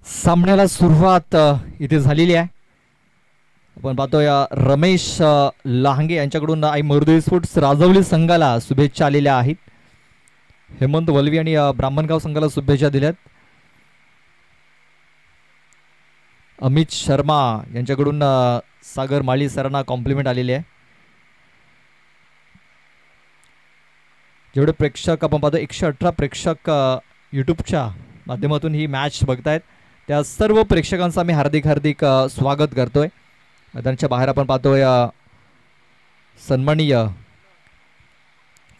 सामन्याला सुरुवात इथे झालेली आहे. आपण पाहतोय रमेश लहांगे यांच्याकडून आई मरुदेवी स्पोर्ट्स राजवली संघाला शुभेच्छा आलेल्या आहेत. हेमंत वलवी आणि ब्राह्मणगाव संघाला शुभेच्छा दिल्यात. अमित शर्मा यांच्याकडून सागर माळी सरांना कॉम्प्लिमेंट आलेली आहे. जेवढे प्रेक्षक आपण पाहतो 118 प्रेक्षक यूट्यूबच्या माध्यमातून ही मॅच बघतायत त्या सर्व प्रेक्षकांचं आम्ही हार्दिक हार्दिक स्वागत करतोय. मैदानाच्या बाहेर आपण पाहतोय सन्माननीय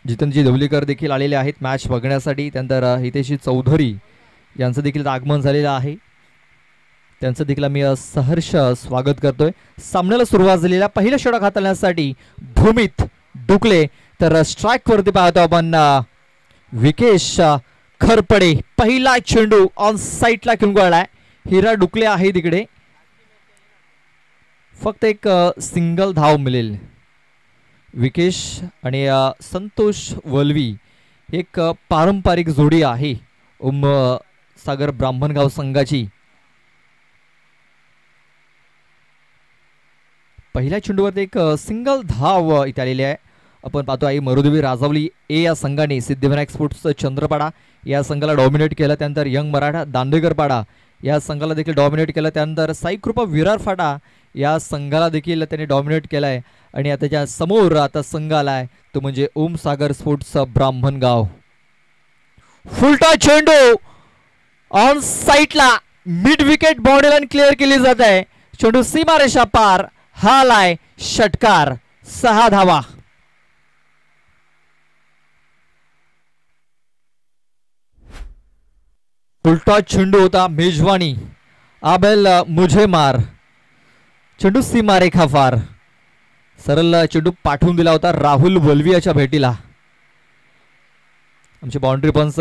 जितेंद्रजी धवलीकर देखील आलेले आहेत मॅच बघण्यासाठी. त्यानंतर हितेशी चौधरी यांचं देखील आगमन झालेलं आहे. त्यांचं देखील आम्ही सहर्ष स्वागत करतोय. सामन्याला सुरुवात झालेल्या पहिल्या षटक हाताळण्यासाठी भूमित डुकले तर स्ट्राइक वरती पाहतो आपण विकेश खरपडे. पहिला चेंडू ऑन साईडला खेळून गळलाय. हिरा डुकले आहे तिकडे. फक्त एक सिंगल धाव मिळेल. विकेश आणि संतोष वलवी एक पारंपरिक जोडी आहे सागर ब्राह्मणगाव संघाची. पहिल्या चेंडूवरती एक सिंगल धाव इथे आलेली आहे. आपण पाहतो आई मरुदेवी राजवली ए या संघाने सिद्धिविनायक स्पोर्ट्स चंद्रपाडा या संघाला डॉमिनेट केलं. त्यानंतर यंग मराठा दांडेकरपाडा या संघाला देखील डॉमिनेट केलं. त्यानंतर साई कृपा विरार फाटा या संघाला देखील त्यांनी डॉमिनेट केलाय. आणि आता ज्या समोर आता संघ आलाय तो म्हणजे ओम सागर स्पोर्ट्स ब्राह्मणगाव. फुलटा चेंडू ऑन साईडला mid wicket boundary line clear केली जात आहे. चेंडू सीमारेषा पार. हा आलाय षटकार. 6 धावा. उलटा चेंडू होता मेजवानी आबेल मुझे मार. चेंडू सीमारेखा फार. सरळ चेंडू पाठवून दिला होता राहुल वलवियाच्या भेटीला. आमचे बाउंड्री पंच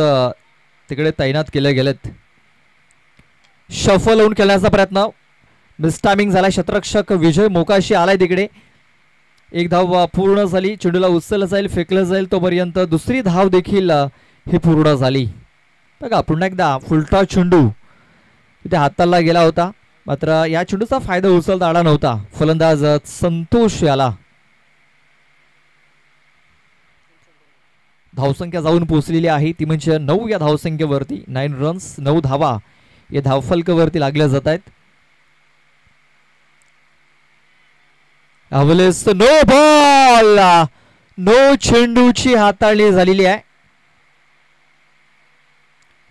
तिकडे तैनात केले गेलेत. शफल होऊन खेळण्याचा प्रयत्न मिस टायमिंग झाला. क्षेत्ररक्षक विजय मोकाशी आलाय तिकडे. एक धाव पूर्ण झाली. चेंडूला उचललं जाईल फेकलं जाईल तोपर्यंत दुसरी धाव देखील ही पूर्ण झाली. बघा पुन्हा एकदा फुलटा चेंडू इथे हाताला गेला होता मात्र या चेंडूचा फायदा उचलता आला नव्हता. फलंदाज संतोष याला. धावसंख्या जाऊन पोहोचलेली आहे ती म्हणजे 9 या धावसंख्येवरती. 9 रन्स 9 धावा या धावफलकावरती लागल्या जात आहेत. अवलेस नो बॉल. नो चेंडूची हाताळणी झालेली आहे.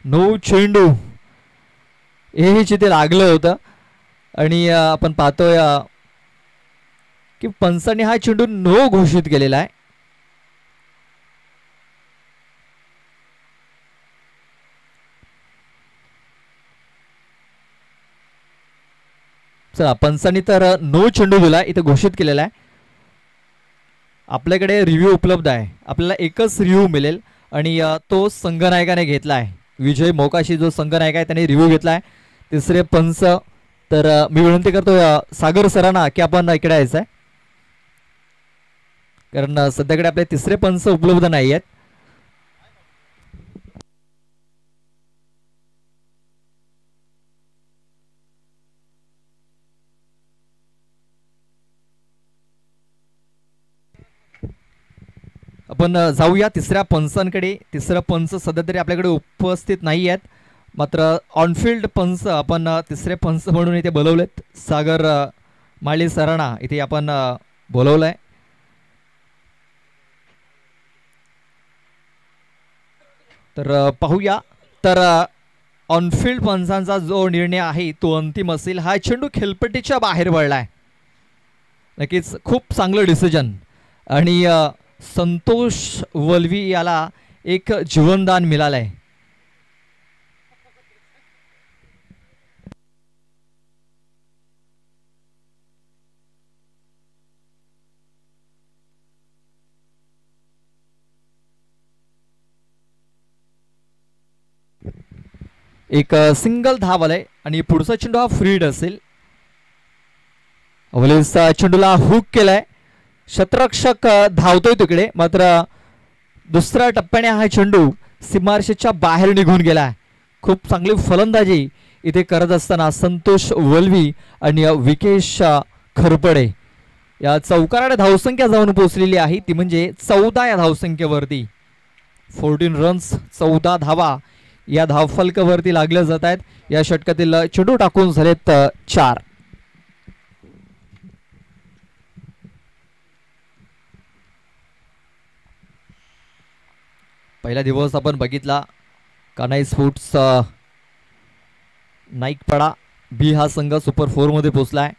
नो चेंडू हे जिथे लागलं होतं आणि आपण पाहतोय की पंचांनी हा चेंडू नो घोषित केलेला आहे. चला पंचांनी तर नो चेंडू दिला इथे घोषित केलेला आहे. आपल्याकडे रिव्ह्यू उपलब्ध आहे. आपल्याला एकच रिव्ह्यू मिळेल आणि तो संघनायकाने घेतला आहे. विजय मोकाशी जो संघनायक आहे त्याने रिव्ह्यू घेतला आहे. तिसरे पंच तर मी विनंती करतो सागर सरांना की आपण इकडे यायचं आहे कारण सध्याकडे आपले तिसरे पंच उपलब्ध नाही आहेत. आपण जाऊया तिसऱ्या पंचांकडे. तिसरा पंच सध्या तरी आपल्याकडे उपस्थित नाही आहेत मात्र ऑनफिल्ड पंच आपण तिसरे पंच म्हणून इथे बोलवलेत. सागर माळी सरांना इथे आपण बोलवलंय. तर पाहूया. तर ऑनफिल्ड पंचांचा जो निर्णय आहे तो अंतिम असेल. हा चेंडू खेळपट्टीच्या बाहेर वळलाय. नक्कीच खूप चांगलं डिसिजन. आणि संतोष वलवी याला एक जीवनदान मिळालंय. एक सिंगल धाव आलाय आणि पुढचा चेंडू हा फ्रीड असेल. अवलेचा चेंडूला हुक केलाय. क्षेत्ररक्षक धावतोय तिकडे मात्र दुसऱ्या टप्प्याने हा चेंडू सीमारेषेच्या बाहेर निघून गेला. खूप चांगली फलंदाजी इथे करत असताना संतोष वल्वी आणि विकेश खरपडे या चौकाराने धावसंख्या जाऊन पोहोचलेली आहे, ती म्हणजे 14 या धावसंख्येवरती. 14 रन्स 14 धावा या धावफलकावरती लागल्या जात आहेत. या षटकातील चेंडू टाकून झालेत 4. पहिला दिवस आपण बघितला कान्हाई स्पोर्ट्स नाईकपाडा बी हा संघ सुपर 4 मध्ये पोहोचलाय.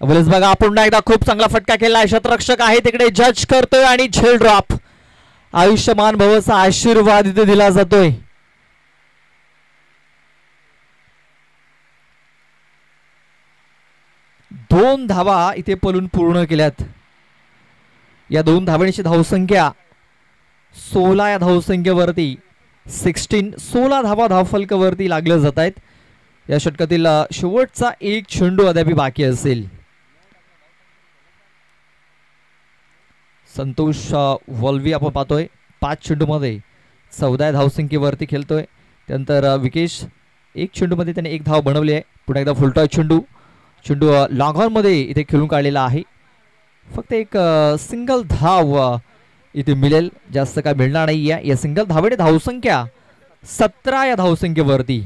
बरेच बघा आपण एकदा खूप चांगला फटका केलाय. शतरक्षक आहे तिकडे जज करतोय आणि झेल ड्रॉप. आयुष्यमान भवचा आशीर्वाद इथे दिला जातोय. दोन धावा इथे पलून पूर्ण केल्यात. या 2 धावांची धावसंख्या 16 या धावसंख्येवरती 16 धावा धावफलकावरती लागल्या जात आहेत. या षटकातील शेवटचा एक चेंडू अद्याप बाकी असेल. संतोष वल्वी आपण पाहतोय 5 चेंडूमध्ये 14 धावसंख्येवरती खेळतोय. त्यानंतर विकेश 1 चेंडूमध्ये त्याने 1 धाव बनवली आहे. पुन्हा एकदा फुलटॉय चेंडू लॉंग ऑन मध्ये इथे खेळून काढलेला आहे. फक्त एक सिंगल धाव इथे मिळेल, जास्त काय मिळणार नाही. या सिंगल धावेने धावसंख्या 17 या धावसंख्येवरती.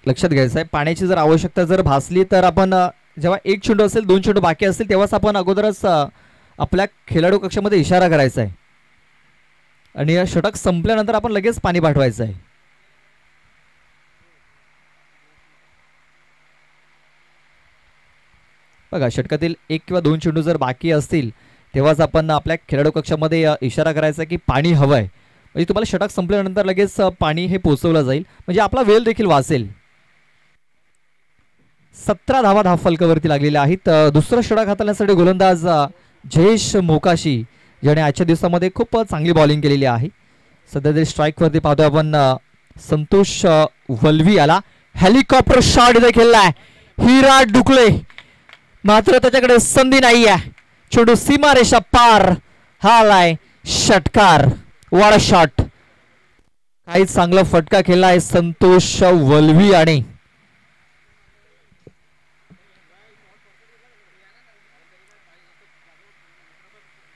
लक्षात घ्यायचं आहे, पाण्याची जर आवश्यकता जर भासली तर आपण जेव्हा 1 चेंडू असेल 2 चेंडू बाकी असतील तेव्हाच आपण अगोदरच आपल्या खेळाडू कक्षामध्ये इशारा करायचा आहे आणि षटक संपल्यानंतर आपण लगेच पाणी पाठवायचं आहे. बघा षटकातील 1 किंवा 2 चेंडू जर बाकी असतील तेव्हाच आपण आपल्या खेळाडू कक्षामध्ये इशारा करायचा की पाणी हवं आहे. म्हणजे तुम्हाला षटक संपल्यानंतर लगेच पाणी हे पोचवलं जाईल, म्हणजे आपला वेळ देखील वाचेल. 17 धावा धावफलकावरती लागलेल्या आहेत. दुसरं षटक हाताळण्यासाठी गोलंदाज जयेश मोकाशी ज्याने आजच्या दिवसामध्ये खूप चांगली बॉलिंग केलेली आहे. सध्या तरी स्ट्राईक वरती पाहतोय आपण संतोष वल्वी आला. हेलिकॉप्टर शॉट इथे खेळलाय हिरा डुकले, मात्र त्याच्याकडे संधी नाही आहे. चेंडू सीमारेषा पार हा आलाय षटकार. वाडा शॉट, काही चांगला फटका खेळलाय संतोष वल्वी आणि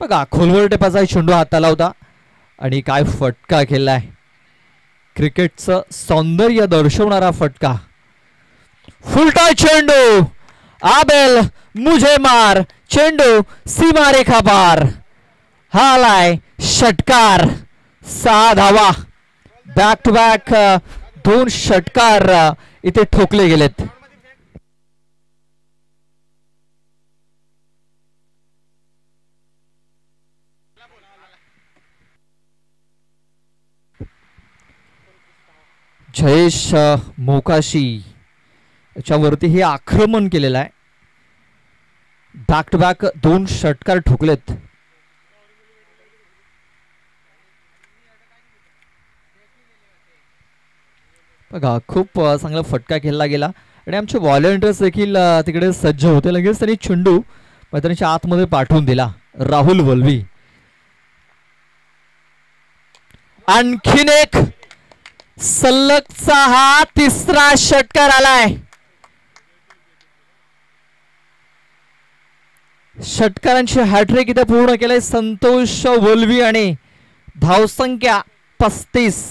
बघा खोलवर टेपाचा चेंडू हाताला होता आणि काय फटका खेळलाय. क्रिकेटचं सौंदर्य दर्शवणारा फटका. फुलटॉय चेंडू आबेल मुझे मार, चेंडू सीमारेखा पार हा आलाय षटकार. 6 धावा बॅक टू बॅक 2 षटकार इथे ठोकले गेलेत. जयेश मोकाशी याच्यावरती हे आक्रमण केलेलं आहे. बॅक टू बॅक 2 षटकार ठोकलेत. बघा खूप चांगला फटका खेळला गेला आणि आमचे व्हॉलेंटियर्स देखील तिकडे सज्ज होते. लगेच त्यांनी चेंडू मैदानाच्या आतमध्ये पाठवून दिला. राहुल वल्वी आणखीन एक सलगचा हा 3रा षटकार आलाय. षटकारांची हॅट्रिक इथे पूर्ण केलंय संतोष वल्वी आणि धावसंख्या 35.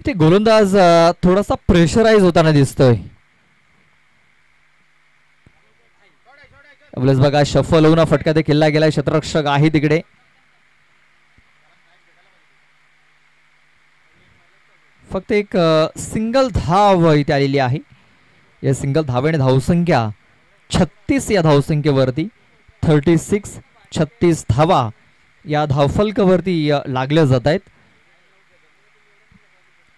ते गोलंदाज थोडासा प्रेशराइज होताना दिसतोय. बघा शफल होऊन फटका ते खेळला गेलाय. क्षेत्ररक्षक आहे तिकडे. फक्त एक सिंगल धाव इथे आलेली आहे. या सिंगल धावेने धावसंख्या 36 या धावसंख्येवरती 36 धावा या धावफलकावरती लागल्या जात आहेत.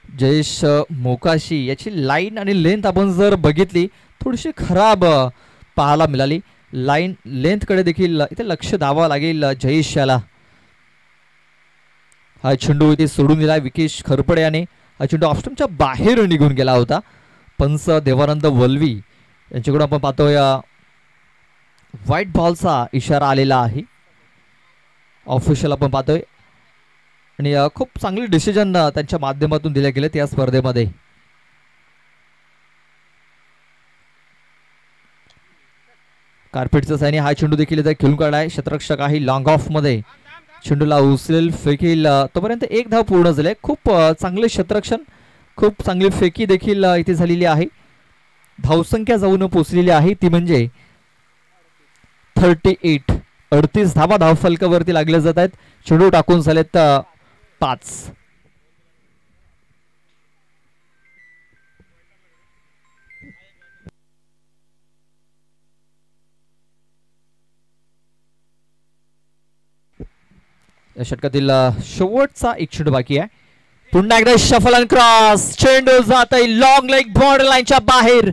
जयेश मोकाशी याची लाईन आणि लेंथ आपण जर बघितली थोडीशी खराब पाहायला मिळाली. लाईन लेंथकडे देखील इथे लक्ष द्यावं लागेल जयेश याला. हा चेंडू इथे सोडून दिला विकेश खरपडे याने. हा चेंडू ऑफस्टंपच्या बाहेर निघून गेला होता. पंच देवानंद वल्वी यांच्याकडून आपण पाहतोय व्हाईट बॉलचा इशारा आलेला आहे. ऑफिशियल आपण पाहतोय आणि खूप चांगले डिसिजन त्यांच्या माध्यमातून दिले गेलेत या स्पर्धेमध्ये. कार्पेटचा साईने हा चेंडू देखील इथे खेळून काढलाय. क्षेत्ररक्षक आहे लॉंग ऑफ मध्ये. चेंडूला उचलेल फेकील तोपर्यंत एक धाव पूर्ण झाले. खूप चांगले क्षेत्ररक्षण, खूप चांगली फेकी देखील इथे झालेली आहे. धावसंख्या जाऊन पोचलेली आहे ती म्हणजे 38. 38 धावा धावफलकावरती लागले जात आहेत. चेंडू टाकून झालेत 5. या षटकातील शेवटचा एक चेंडू बाकी आहे. पुन्हा एकदा शफल अँड क्रॉस. चेंडू जात आहे लॉंग लेग बॉर्डर लाईनच्या बाहेर.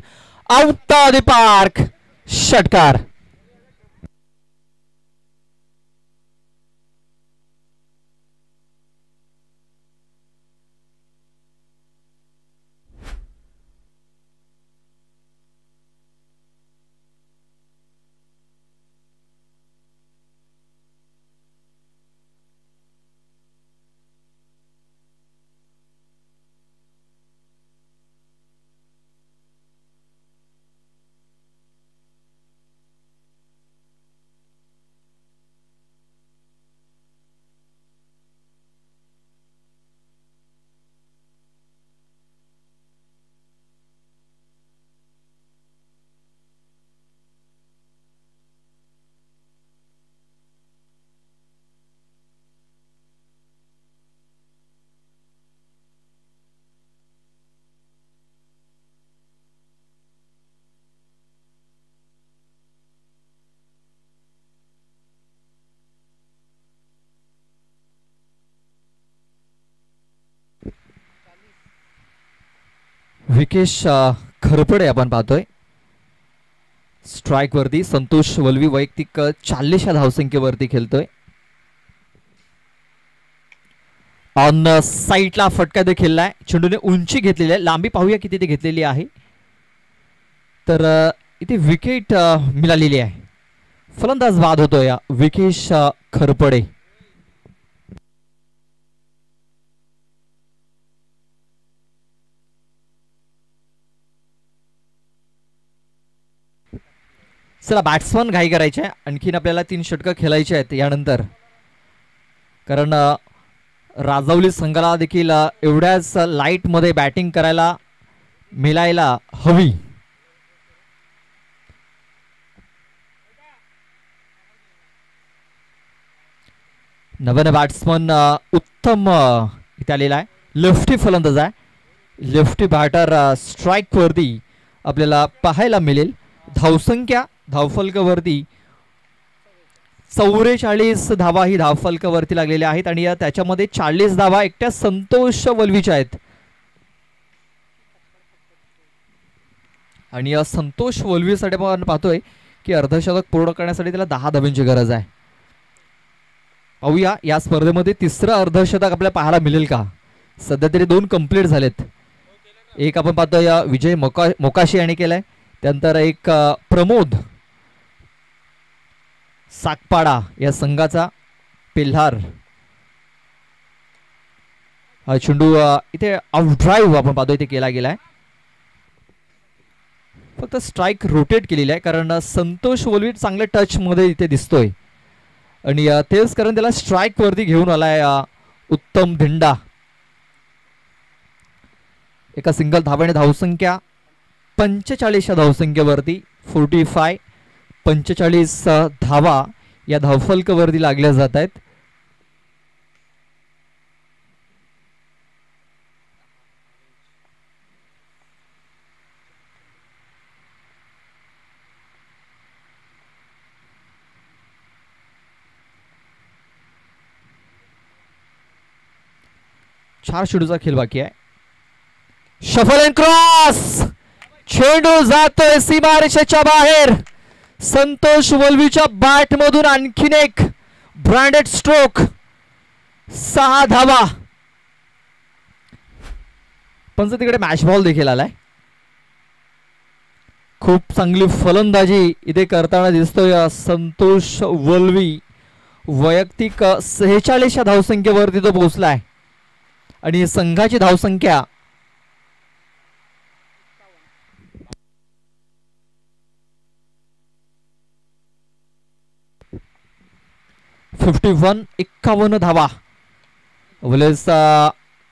Out of the park. षटकार. विकेश खरपडे आपण पाहतोय स्ट्राइक वरती. संतोष वल्वी वैयक्तिक 40 धावसंख्येवरती खेळतोय. ऑन साईडला फटका देखील आहे. चेंडूने उंची घेतलेली आहे. लांबी पाहूया किती ते घेतलेली आहे. तर इथे विकेट मिळालेली आहे. फलंदाज बाद होतोय विकेश खरपडे. चला बॅट्समन घाई करायचे. आणखीन आपल्याला 3 षटकं खेळायचे आहेत यानंतर. कारण राजावली संघाला देखील एवढ्याच लाईट मध्ये बॅटिंग करायला मिळायला हवी. नवीन बॅट्समन उत्तम इथे आलेला आहे. लेफ्टी फलंदाज आहे. लेफ्टी बॅटर स्ट्राइक वरती आपल्याला पाहायला मिळेल. धावसंख्या धावफलकावरती 44 धावा ही धावफलकावरती लागलेल्या आहेत आणि त्याच्यामध्ये 40 धावा एकट्या संतोष वल्वीच्या आहेत. आणि संतोष वल्वीसाठी आपण पाहतोय की अर्धशतक पूर्ण करण्यासाठी त्याला 10 धावांची गरज आहे. पाहूया या स्पर्धेमध्ये तिसरं अर्धशतक आपल्याला पाहायला मिळेल का. सध्या तरी 2 कंप्लीट झालेत. एक आपण पाहतोय विजय मोकाशी याने केलाय. त्यानंतर एक प्रमोद साकपाडा या संघाचा पिल्हार. हा चेंडू इथे आउट ड्राईव्ह आपण पाहतोय इथे केला गेलाय. फक्त स्ट्राइक रोटेट केलेली आहे कारण संतोष वल्वी चांगल्या टच मध्ये इथे दिसतोय आणि तेच कारण त्याला स्ट्राइक वरती घेऊन आलाय उत्तम धिंडा. एका सिंगल धावाने धावसंख्या 45 धावसंख्येवरती 45. 45 धावा या धावफलकावरती लागल्या जात आहेत. चार चेंडूचा खेळ बाकी आहे. शफल अँड क्रॉस, चेंडू जातोय सीमारेषेच्या बाहेर. संतोष वल्वीच्या बॅट मधून आणखीन एक ब्रँडेड स्ट्रोक. 6 धावा. पण तिकडे मॅच बॉल देखील आलाय. खूप चांगली फलंदाजी इथे करताना दिसतोय संतोष वल्वी. वैयक्तिक 46 धावसंख्येवरती तो पोहोचलाय आणि संघाची धावसंख्या 51 धावा.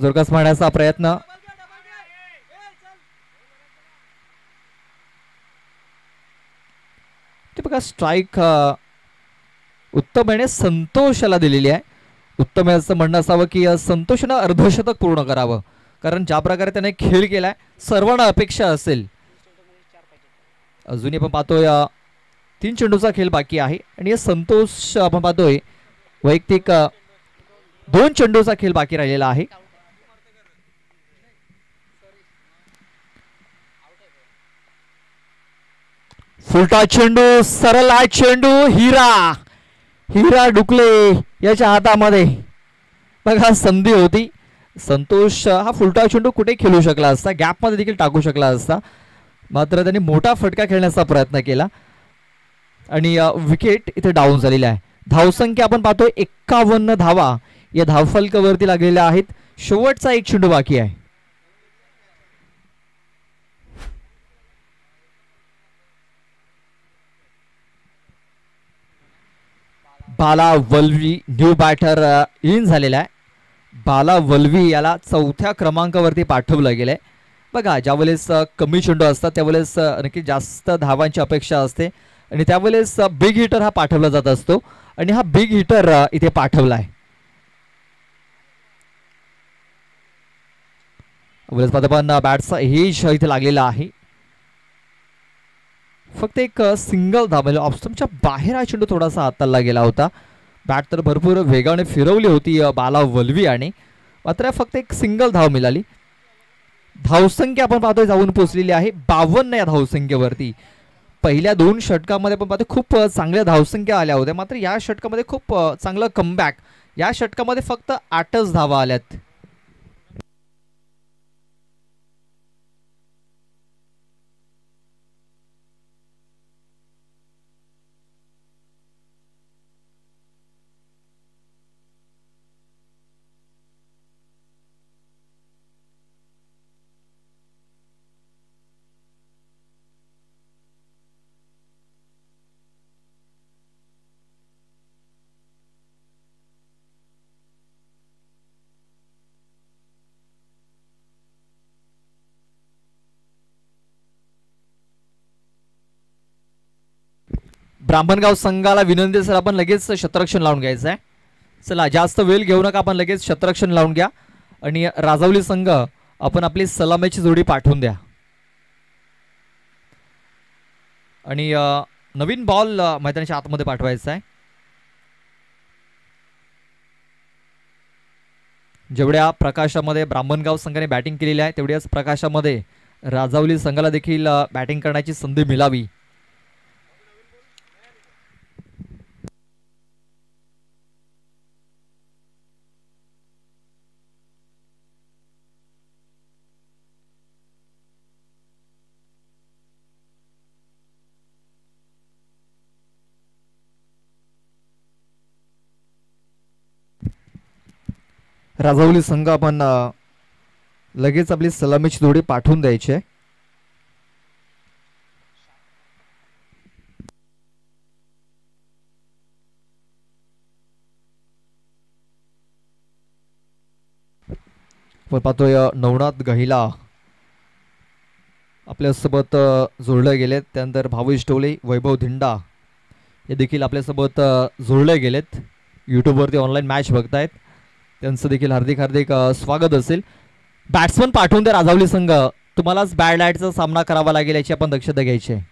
जोरकस मारण्याचा प्रयत्न. ते बघा स्ट्राईक उत्तमेने संतोषला दिलेली आहे. उत्तम असं म्हणणं असावं की संतोषनं अर्धशतक पूर्ण करावं, कारण ज्या प्रकारे त्याने खेळ केलाय सर्वांना अपेक्षा असेल. अजूनही आपण पाहतोय 3 चेंडूचा खेळ बाकी आहे आणि संतोष आपण पाहतोय वैयक्तिक 2 चेंडूचा खेळ बाकी राहिलेला आहे. फुलटा चेंडू, सरळ चेंडू, हिरा डुकले याच्या हातामध्ये. बघा संधी होती. संतोष हा फुलटा चेंडू कुठे खेळू शकला असता, गॅप मध्ये देखील टाकू शकला असता, मात्र त्यांनी मोठा फटका खेळण्याचा प्रयत्न केला आणि विकेट इथे डाऊन झालेली आहे. धावसंख्या आपण पाहतोय 51 धावा या धावफलकावरती लागलेल्या आहेत. शेवटचा एक चेंडू बाकी आहे. बाला वल्वी न्यू बॅटर इन झालेला आहे. बाला वल्वी याला 4थ्या क्रमांकावरती पाठवलं गेलंय. बघा ज्यावेळेस कमी चेंडू असतात त्यावेळेस नक्की जास्त धावांची अपेक्षा असते आणि त्यावेळेस बिग हिटर हा पाठवला जात असतो आणि हा बिग हिटर इथे पाठवलाय. बॅटचा हेज इथे लागलेला आहे. फक्त एक सिंगल धाव म्हणजे ऑप्शनच्या बाहेर हा चेंडू थोडासा हाताला गेला होता. बॅट तर भरपूर वेगाने फिरवली होती बाला वल्वी आणि मात्र फक्त एक सिंगल धाव मिळाली. धावसंख्या आपण पाहतोय जाऊन पोहोचलेली आहे 52 या धावसंख्येवरती. पहिल्या 2 षटकामध्ये आपण पाहतो खूप चांगल्या धावसंख्या आल्या होत्या, मात्र या षटकामध्ये खूप चांगलं कमबॅक. या षटकामध्ये फक्त 8च धावा आल्यात. ब्राह्मणगाव संघाला विनंती सर, आपण लगेच शतरक्षण लावून घ्यायचं आहे. चला जास्त वेळ घेऊ नका, आपण लगेच शतरक्षण लावून घ्या आणि राजावली संघ आपण आपली सलामीची जोडी पाठवून द्या. आणि नवीन बॉल मैदानाच्या आतमध्ये पाठवायचा आहे. जेवढ्या प्रकाशामध्ये ब्राह्मणगाव संघाने बॅटिंग केलेली आहे तेवढ्याच प्रकाशामध्ये राजावली संघाला देखील बॅटिंग करण्याची संधी मिळावी. राजावली संघ आपण लगेच आपली सलामीची जोडी पाठवून द्यायची आहे. आपण पाहतोय नवनाथ गहिला आपल्यासोबत जोडले गेलेत. त्यानंतर भावेश टोले, वैभव धिंडा हे देखील आपल्यासोबत जोडले गेलेत. यूट्यूबवरती ऑनलाईन मॅच बघतायत, त्यांचं देखील हार्दिक हार्दिक स्वागत असेल. बॅट्समन पाठवून द्या राजावली संघ, तुम्हालाच बॅड लाईटचा सामना करावा लागेल याची आपण दक्षता घ्यायची आहे.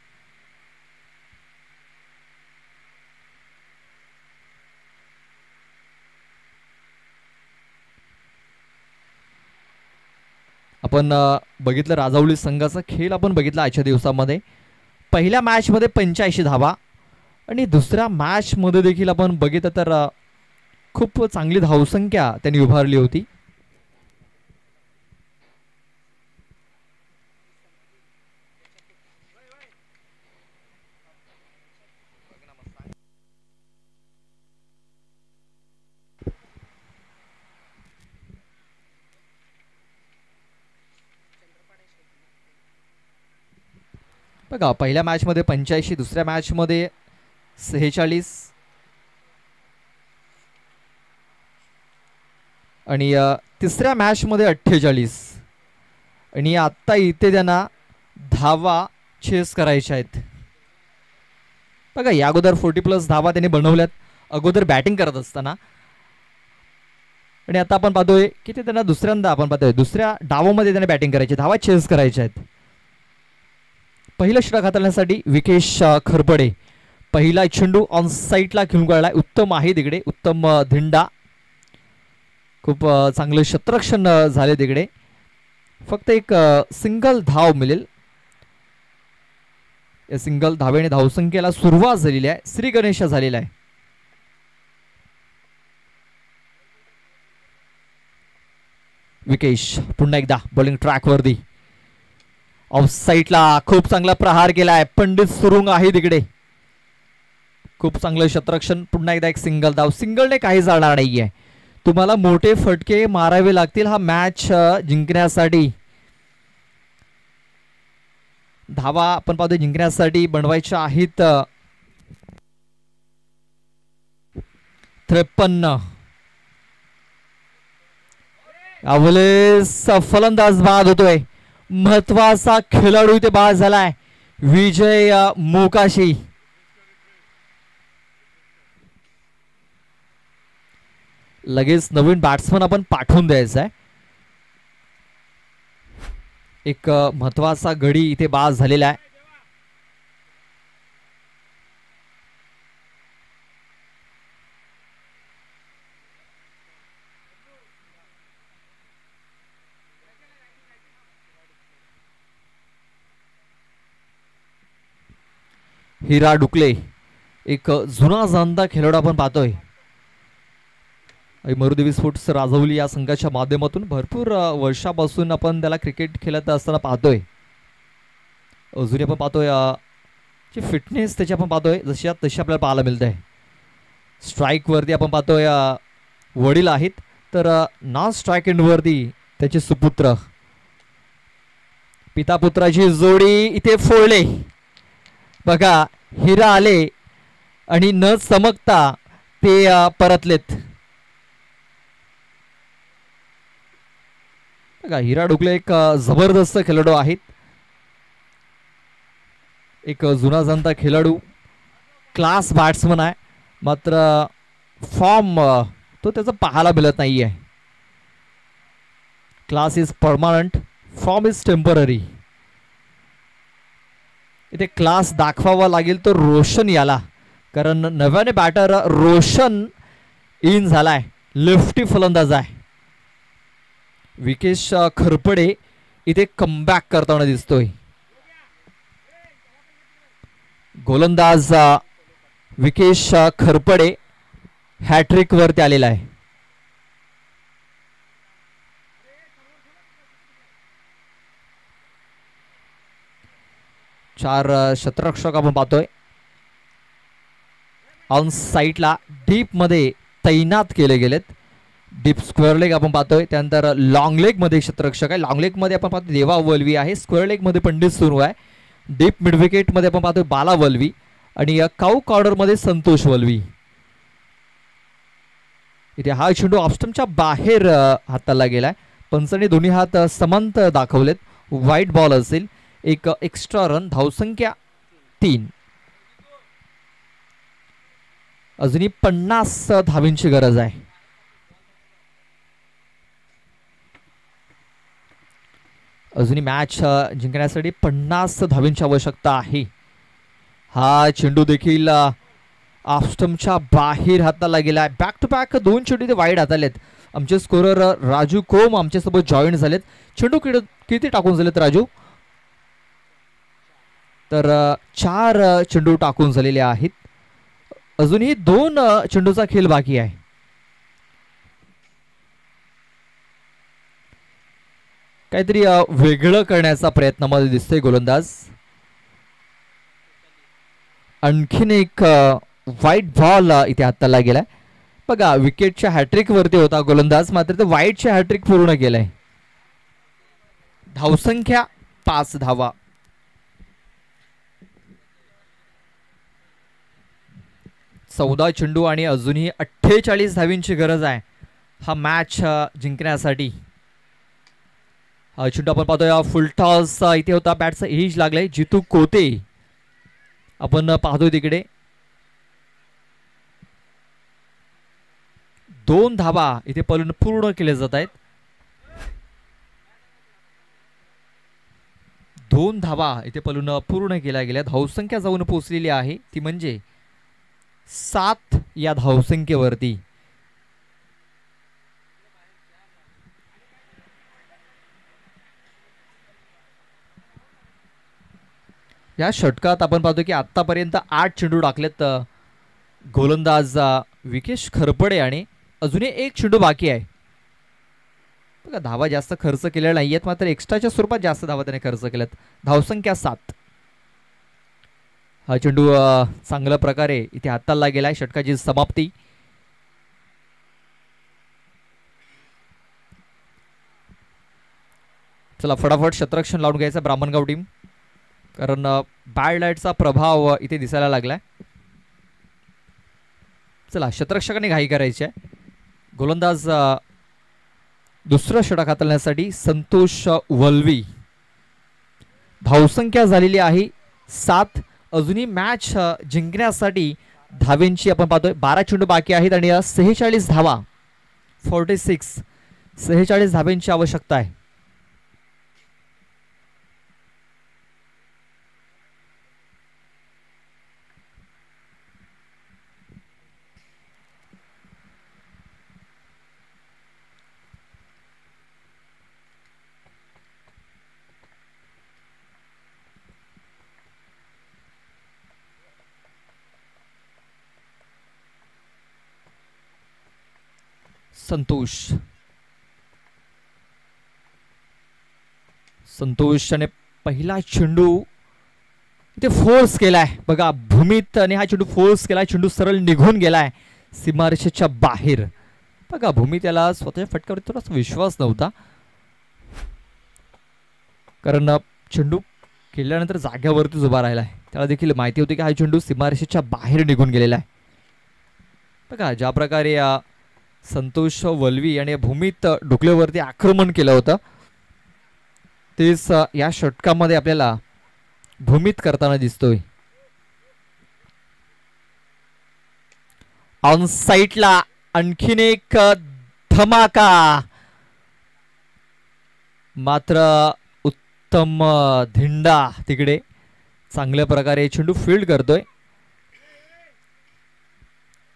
आपण बघितलं राजावली संघाचा खेळ आपण बघितला आजच्या दिवसामध्ये. पहिल्या मॅचमध्ये 85 धावा आणि दुसऱ्या मॅचमध्ये देखील आपण बघितलं तर खूप चांगली धावसंख्या त्यांनी उभारली होती. बघा पहिल्या मॅचमध्ये 85, दुसऱ्या मॅचमध्ये 46 आणि तिसऱ्या मॅचमध्ये 48 आणि आत्ता इथे त्यांना धावा चेस करायच्या आहेत. बघा या अगोदर 40+ धावा त्यांनी बनवल्यात अगोदर बॅटिंग करत असताना आणि आता आपण पाहतोय की ते त्यांना दुसऱ्यांदा आपण पाहतोय दुसऱ्या डावामध्ये त्यांना बॅटिंग करायची, धावा चेस करायच्या आहेत. पहिलं षटक हाताळण्यासाठी विकेश खरपडे. पहिला चेंडू ऑन साईडला खेळून काढलाय. उत्तम आहे तिकडे, उत्तम धिंडा, खूप चांगलं क्षेत्ररक्षण झाले तिकडे. फक्त एक सिंगल धाव मिळेल. या सिंगल धावेने धावसंख्येला सुरुवात झालेली आहे. श्री गणेश झालेला आहे. विकेश पुन्हा एकदा बॉलिंग ट्रॅकवरती ऑफ साईडला खूप चांगला प्रहार केलाय. पंडित सुरुंग आहे तिकडे, खूप चांगलं क्षेत्ररक्षण. पुन्हा एकदा एक सिंगल धाव. सिंगलने काही जाणार नाहीये, तुम्हाला मोठे फटके मारावे लागतील हा मॅच जिंकण्यासाठी. धावा आपण पाहतो जिंकण्यासाठी बनवायच्या आहेत 53. यावेळेस फलंदाज बाद होतोय. महत्वाचा खेळाडू इथे बाद झालाय, विजय मोकाशी. लगेच नवीन बॅट्समन आपण पाठवून द्यायचा आहे. एक महत्वाचा गडी इथे बाद झालेला आहे. हिरा डुकले, एक जुना जाणता खेळाडू आपण पाहतोय. मरुदेवी स्पोर्ट्स राजवली या संघाच्या माध्यमातून भरपूर वर्षापासून आपण त्याला क्रिकेट खेळत असताना पाहतोय. अजूनही आपण पाहतोय जी फिटनेस त्याची आपण पाहतोय जशी तशी आपल्याला पाहायला मिळत आहे. स्ट्राईक वरती आपण पाहतोय वडील आहेत, तर नॉन स्ट्राईक एंड वरती त्याचे सुपुत्र. पिता पुत्राची जोडी इथे फोडले. बघा हिरा आले आणि न चमकता ते परतलेत. बघा हिरा डुकले एक जबरदस्त खेळाडू आहेत, एक जुना जाणता खेळाडू, क्लास बॅट्समन आहे. मात्र फॉर्म तो त्याचा पाहायला मिळत नाहीये. Class is permanent, form is temporary. इथे क्लास दाखवावा लागेल तो रोशन याला, कारण नव्याने बॅटर रोशन इन झालाय, लेफ्टी फलंदाज आहे. विकेश खरपडे इथे कमबॅक करताना दिसतोय. गोलंदाज विकेश खरपडे हॅट्रिक वरती आलेला आहे. चार क्षेत्ररक्षक आपण पाहतोय ऑन साईडला डीप मध्ये तैनात केले गेलेत. डीप स्क्वेअर लेग आपण पाहतोय, त्यानंतर लॉंग लेग मध्ये क्षेत्ररक्षक आहे. लॉंग लेग मध्ये आपण पाहतो देवा वल्वी आहे, स्क्वेअर लेग मध्ये पंडित सुरू आहे. डीप मिड विकेट मध्ये आपण पाहतोय बाला वल्वी आणि काऊ कॉर्डर मध्ये संतोष वल्वी. इथे हा चेंडू ऑफस्टंपच्या बाहेर हाताला गेलाय. पंचांनी दोन्ही हात समांतर दाखवलेत. व्हाईट बॉल असेल. एक एक्स्ट्रा रन, धावसंख्या 3. अजूनही 50 धावींची गरज आहे. अजूनही मॅच जिंकण्यासाठी 50 धावींची आवश्यकता आहे. हा चेंडू देखील ऑफस्टंपच्या बाहेर हाताला गेलाय. बॅक टू बॅक 2 चेंडू इथे वाईड हातालेत. आमचे स्कोरर राजू कोम आमच्यासोबत जॉईन झालेत. चेंडू किती टाकून झालेत राजू? तर 4 चेंडू टाकून झालेले आहेत. अजूनही 2 चेंडूचा खेळ बाकी आहे. काहीतरी वेगळं करण्याचा प्रयत्नामध्ये दिसतोय गोलंदाज. आणखीन एक व्हाईट बॉल इथे हाताला गेलाय. बघा विकेटच्या हॅट्रिक वरती होता गोलंदाज, मात्र ते व्हाईटचे हॅट्रिक पूर्ण केलंय. धावसंख्या 5 धावा. चौदा चेंडू आणि अजूनही 48 धावींची गरज आहे हा मॅच जिंकण्यासाठी. चेंडू आपण पाहतोय फुलटॉस इथे होता, बॅटचा एज लागलाय. जितू कोते आपण पाहतोय तिकडे. 2 धावा इथे पूर्ण केले जात आहेत. 2 धावा इथे पूर्ण केल्या गेल्या. धावसंख्या जाऊन पोहोचलेली आहे ती म्हणजे 7 या धावसंख्येवरती. या षटकात आपण पाहतो की आतापर्यंत 8 चेंडू टाकलेत गोलंदाज विकेश खरपडे आणि अजूनही 1 चेंडू बाकी आहे. बघा धावा जास्त खर्च केलेल्या नाहीयेत, मात्र एक्स्ट्राच्या स्वरूपात जास्त धावा त्याने खर्च केल्यात. धावसंख्या 7. हा चेंडू चांगल्या प्रकारे इथे हाताला गेलाय. षटकाची समाप्ती. चला फटाफट शतरक्षण लावून घ्यायचं ब्राह्मणगाव टीम, कारण बॅड लाईटचा प्रभाव इथे दिसायला लागलाय. चला शतरक्षकाने घाई करायची आहे. गोलंदाज दुसरं षटक हाताळण्यासाठी संतोष वल्वी. धावसंख्या झालेली आहे 7. अजूनही मॅच जिंकण्यासाठी धावेंची आपण पाहतोय 12 चेंडू बाकी आहेत आणि 46 धावा. 46 धावेंची आवश्यकता आहे. संतोषने पहिला चेंडू इथे फोर्स केलाय. बघा भूमीत आणि हा चेंडू फोर्स केलाय. चेंडू सरळ निघून गेलाय सीमारेषेच्या बाहेर. बघा भूमी त्याला स्वतःच्या फटक्यावर थोडासा विश्वास नव्हता, कारण चेंडू केल्यानंतर जाग्यावरतीच उभा राहिलाय. त्याला देखील माहिती होती की हा चेंडू सीमारेषेच्या बाहेर निघून गेलेला आहे. बघा ज्या प्रकारे संतोष वल्वी आणि भूमीत डोकल्यावरती आक्रमण केलं होतं, तेच या षटकामध्ये आपल्याला भूमीत करताना दिसतोय. ऑन साइटला आणखीन एक धमाका, मात्र उत्तम धिंडा तिकडे. चांगल्या प्रकारे चेंडू फील्ड करतोय.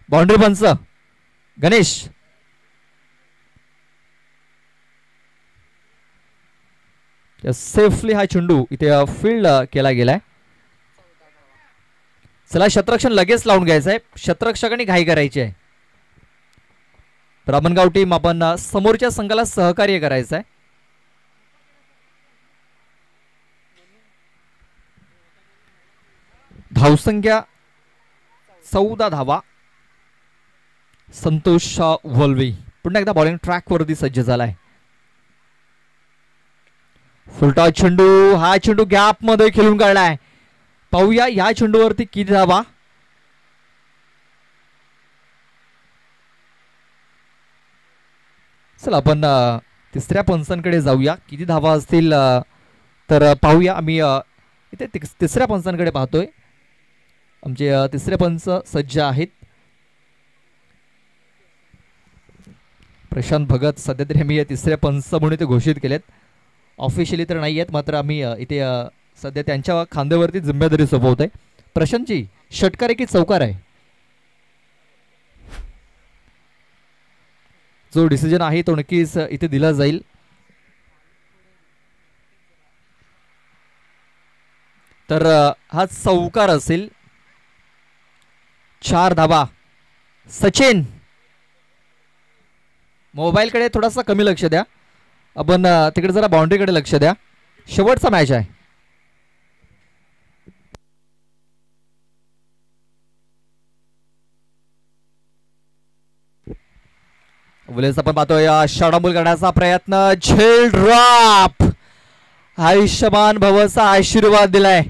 बाउंड्री पंच गणेश. सेफली हा चेंडू इथे फील्ड केला गेलाय. चला शतरक्षण लगेच लावून घ्यायचं आहे. शतरक्षकांनी घाई करायची आहे. ब्राह्मणगाव टीम आपण समोरच्या संघाला सहकार्य करायचं आहे. धावसंख्या 14 धावा. संतोष वल्वी पुन्हा एकदा बॉलिंग ट्रॅक वरती सज्ज झालाय. फुलटॉस चेंडू. हा चेंडू गॅप मध्ये खेळून काढलाय. पाहूया या चेंडूवरती किती धावा. चला आपण तिसऱ्या पंचांकडे जाऊया. किती धावा असतील तर पाहूया. आम्ही इथे तिसऱ्या पंचांकडे पाहतोय. आमचे तिसरे पंच सज्ज आहेत. प्रशांत भगत सध्या तरी आम्ही तिसऱ्या पंच म्हणून इथे घोषित केलेत. ऑफिशियली तर नाही आहेत, मात्र आम्ही इथे सध्या त्यांच्या खांद्यावरती जिम्मेदारी सोपवत आहे. प्रशांतजी षटकार आहे की चौकार आहे? जो डिसिजन आहे तो नक्कीच इथे दिला जाईल. तर हा चौकार असेल. 4 धाबा. सचिन मोबाईलकडे थोडासा कमी लक्ष द्या. आपण तिकडे जरा बाउंड्रीकडे लक्ष द्या. शेवटचा मॅच आहे. बुलेस आपण पाहतोय शॉटबॉल करण्याचा प्रयत्न. झेल ड्रॉप. आयुष्यमान भवचा आशीर्वाद दिलाय.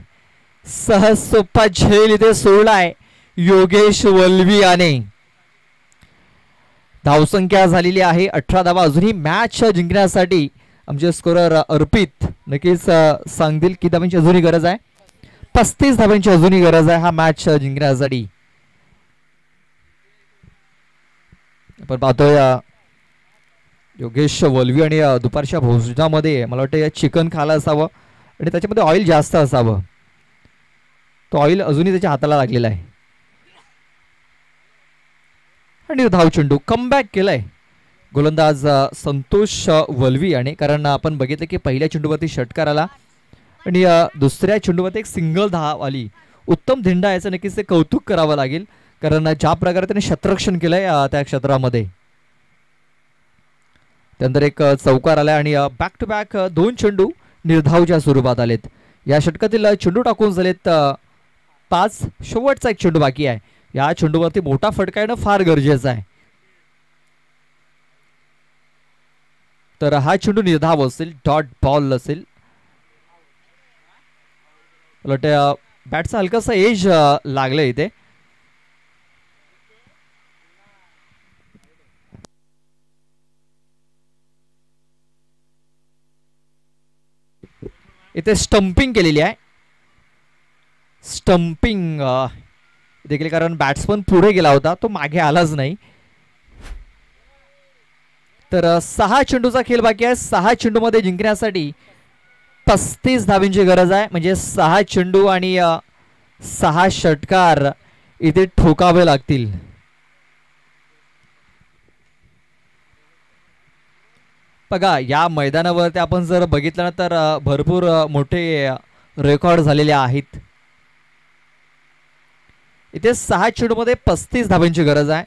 सहज सोपा झेल इथे सोडलाय योगेश वल्वी याने. धावसंख्या झालेली आहे 18 धावा. अजूनही मॅच जिंकण्यासाठी आमचे स्कोरर अर्पित नक्कीच सांगतील की धावांची अजूनही गरज आहे. 35 धावांची अजूनही गरज आहे हा मॅच जिंकण्यासाठी. आपण पाहतोय योगेश वल्वी आणि दुपारच्या भोजनामध्ये मला वाटतं चिकन खायला असावं आणि त्याच्यामध्ये ऑइल जास्त असावं. तो ऑइल अजूनही त्याच्या हाताला लागलेला आहे. आणि धाव चेंडू कमबॅक केलाय गोलंदाज संतोष वल्वी याने. कारण आपण बघितलं की पहिल्या चेंडूवरती षटकार आला आणि दुसऱ्या चेंडूवरती एक सिंगल धाव आली. उत्तम धिंडा याचं नक्कीच ते कौतुक करावं लागेल. कारण ज्या प्रकारे त्याने क्षेत्ररक्षण केलंय त्या क्षेत्रामध्ये. त्यानंतर एक चौकार आलाय आणि बॅक टू बॅक 2 चेंडू निर्धावच्या स्वरूपात आलेत. या षटकातील चेंडू टाकून झालेत 5. शेवटचा एक चेंडू बाकी आहे. या चेंडूवरती मोठा फटका येणं फार गरजेचं आहे. तर हा चेंडू निर्धाव असेल. डॉट बॉल असेल. बॅटचा हलकासा एज लागलाय इथे. इथे स्टंपिंग केलेली आहे. स्टंपिंग देखील कारण बॅट्समन पुढे गेला होता तो मागे आलाच नाही. तर 6 चेंडूचा खेळ बाकी आहे. 6 चेंडूमध्ये जिंकण्यासाठी 35 धावींची गरज आहे. म्हणजे 6 चेंडू आणि 6 षटकार इथे ठोकावे लागतील. बघा या मैदानावरती आपण जर बघितलं ना तर भरपूर मोठे रेकॉर्ड झालेले आहेत. इथे 6 चेंडूमध्ये 35 धावांची गरज आहे.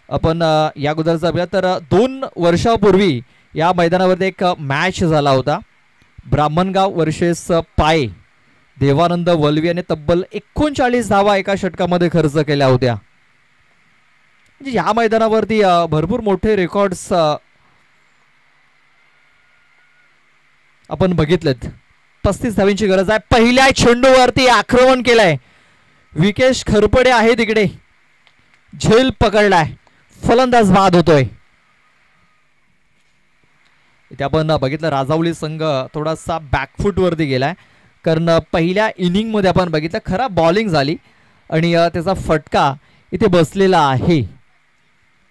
आपण या अगोदरचा आपल्या तर 2 वर्षापूर्वी या मैदानावरती एक मॅच झाला होता. ब्राह्मणगाव वर्सेस पाय. देवानंद वल्वी याने तब्बल 39 धावा एका षटकामध्ये खर्च केल्या होत्या. म्हणजे या मैदानावरती भरपूर मोठे रेकॉर्ड्स आपण बघितलेत. 35 धावांची गरज आहे. पहिल्या चेंडूवरती आक्रमण केलंय. विकेश खरपडे आहे तिकडे. झेल पकडलाय. फलंदाज बाद होतोय. इथे आपण बघितलं राजावली संघ थोडासा बॅकफूट वरती गेलाय. कारण पहिल्या इनिंग मध्ये आपण बघितलं खरा बॉलिंग झाली आणि त्याचा फटका इथे बसलेला आहे.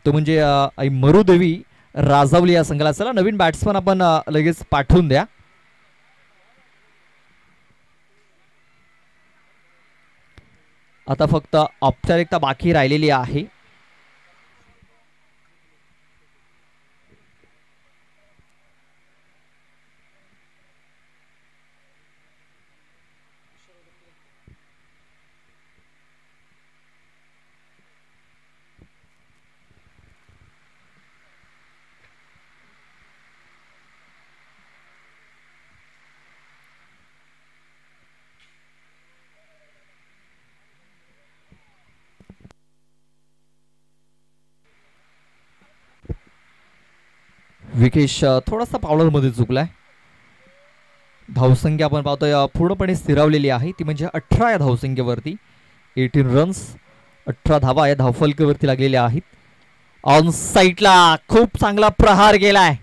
तो म्हणजे मरुदेवी राजावली या संघाला. चला नवीन बॅट्समन आपण लगेच पाठवून द्या. आता फक्त औपचारिकता बाकी राहिलेली आहे. विकेश थोडासा पावलामध्ये चुकलाय. धावसंख्या आपण पाहतोय पूर्णपणे स्थिरावलेली आहे. ती म्हणजे 18 या धावसंख्येवरती. 18 रन्स 18 धावा या धावफलकावरती लागलेल्या आहेत. ऑन साईडला खूप चांगला प्रहार गेलाय.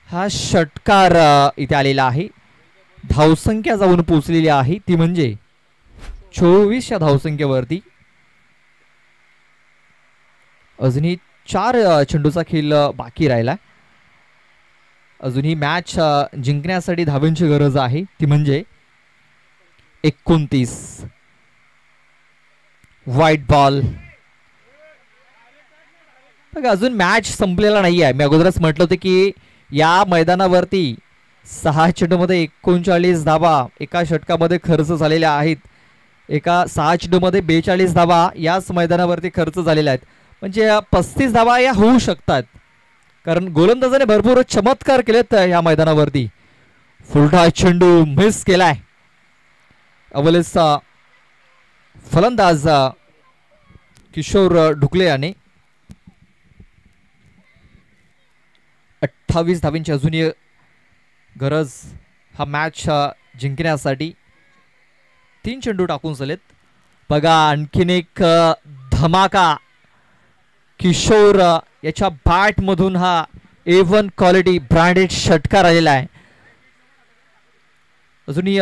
हा षटकार इथे आलेला आहे. धावसंख्या जाऊन पोहोचलेली आहे ती म्हणजे 24 या धावसंख्येवरती. अजूनही 4 चेंडूचा खेळ बाकी राहिला. अजूनही मॅच जिंकण्यासाठी धावांची गरज आहे ती म्हणजे 29. White ball. बघा अजून मॅच संपलेला नाही आहे. मी अगोदरच म्हटलं होतं की या मैदानावरती 6 चेंडूमध्ये 39 धावा एका षटकामध्ये खर्च झालेल्या आहेत. एका 6 चेंडूमध्ये 42 धावा याच मैदानावरती खर्च झालेल्या आहेत. म्हणजे 35 धावा या होऊ शकतात, कारण गोलंदाजाने भरपूर चमत्कार केलेत या मैदानावरती. फुलटा चेंडू मिस केलाय. अवलेचा फलंदाज किशोर ढुकले याने 28 धावींची अजूनही गरज हा मॅच जिंकण्यासाठी. 3 चेंडू टाकून झालेत. बघा आणखीन एक धमाका किशोर याच्या बॅट मधून हा A1 क्वालिटी ब्रँडेड षटकार आलेला आहे. अजूनही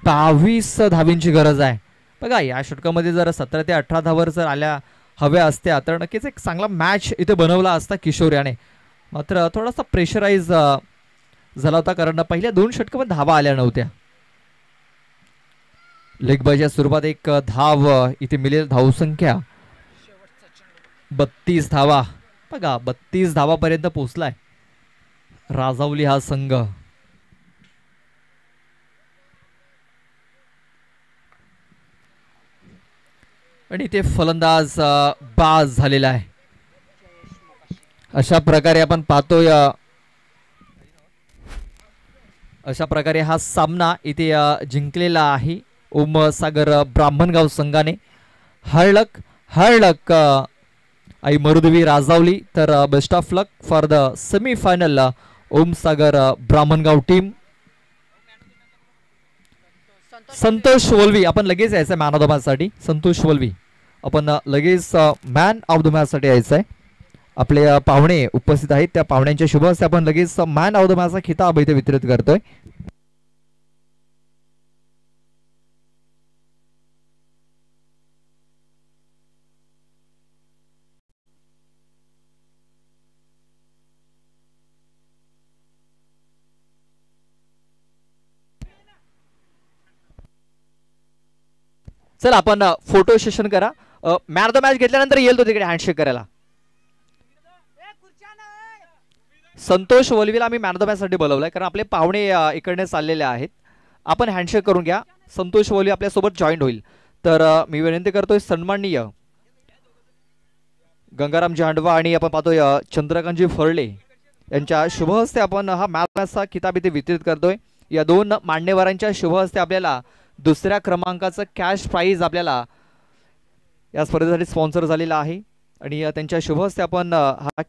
22 धावींची गरज आहे. बघा या षटकामध्ये जर 17 ते 18 धावर जर आल्या हव्या असत्या तर नक्कीच एक चांगला मॅच इथे बनवला असता किशोर याने. मात्र थोडासा प्रेशराईज झाला होता, कारण पहिल्या 2 षटकामध्ये धावा आल्या नव्हत्या. लेग बायच्या स्वरूपात एक धाव इथे मिळेल. धावसंख्या 32 धावा. बघा 32 धावापर्यंत पोहोचलाय राजावली हा संघ. आणि इथे फलंदाज बाज झालेला आहे. अशा प्रकारे आपण पाहतोय, अशा प्रकारे हा सामना इथे जिंकलेला आहे ओम सागर ब्राह्मणगाव संघाने. हळक हळक आई मरुदेवी राजावली. तर best of luck for the semi final Om Sagar Brahmangaon team. Santosh Valvi आपण लगेच यायचं मॅन ऑफ द मॅच साठी. संतोष वल्वी आपण लगेच मॅन ऑफ द मॅच साठी यायचं आहे. आपले पाहुणे उपस्थित आहेत, त्या पाहुण्यांच्या शुभ हस्ते आपण लगेच मॅन ऑफ द मॅचचा खिताब इथे वितरित करतोय. चल आपण फोटो सेशन करा. मॅन ऑफ द मॅच घेतल्यानंतर येईल तो तिकडे हँडशेक करायला. संतोष वलवीला आम्ही मॅन ऑफ द मॅच साठी बोलवलंय, कारण आपले पाहुणे इकडे चाललेले आहेत. आपण हँडशेक करून घ्या. संतोष वलवी आपल्यासोबत जॉईन होईल. तर मी विनंती करतोय सन्माननीय गंगाराम जांडवा आणि आपण पाहतोय चंद्रकांतजी फरले यांच्या शुभ हस्ते आपण हा मॅचचा किताब इथे वितरित करतोय. या 2 मान्यवरांच्या शुभ हस्ते आपल्याला दुसऱ्या क्रमांकाचं कॅश प्राइज आपल्याला या स्पर्धेसाठी स्पॉन्सर झालेला आहे आणि त्यांच्या शुभ हस्ते आपण हा